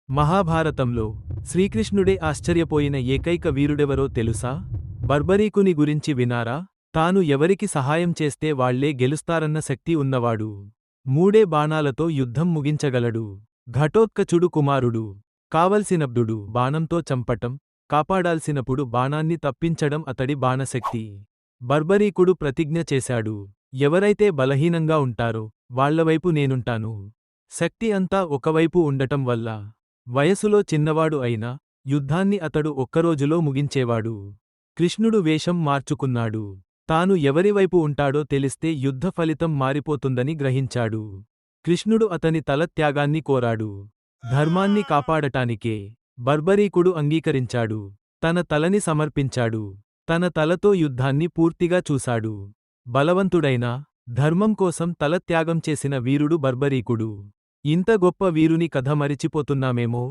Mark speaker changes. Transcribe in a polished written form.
Speaker 1: మహాభారతంలో శ్రీకృష్ణుడే ఆశ్చర్యపోయిన ఏకైక వీరుడెవరో తెలుసా? బర్బరీకుని గురించి వినారా? తాను ఎవరికి సహాయం చేస్తే వాళ్లే గెలుస్తారన్న శక్తి ఉన్నవాడు. మూడే బాణాలతో యుద్ధం ముగించగలడు. ఘటోత్కచుడు కుమారుడు. కావలసినప్పుడు బాణంతో చంపటం, కాపాడాల్సినప్పుడు బాణాన్ని తప్పించడం అతడి బాణశక్తి. బర్బరీకుడు ప్రతిజ్ఞ చేశాడు. ఎవరైతే బలహీనంగా ఉంటారో వాళ్లవైపు నేనుంటాను. శక్తి అంతా ఒకవైపు ఉండటం వల్ల వయసులో చిన్నవాడు అయినా యుద్ధాన్ని అతడు ఒక్కరోజులో ముగించేవాడు. కృష్ణుడు వేషం మార్చుకున్నాడు. తాను ఎవరివైపు ఉంటాడో తెలిస్తే యుద్ధ ఫలితం మారిపోతుందని గ్రహించాడు. కృష్ణుడు అతని తల త్యాగాన్ని కోరాడు. ధర్మాన్ని కాపాడటానికే బర్బరీకుడు అంగీకరించాడు. తన తలని సమర్పించాడు. తన తలతో యుద్ధాన్ని పూర్తిగా చూశాడు. బలవంతుడైనా ధర్మం కోసం తల త్యాగం చేసిన వీరుడు బర్బరీకుడు. ఇంత గొప్ప వీరుని కథ మరిచిపోతున్నామేమో.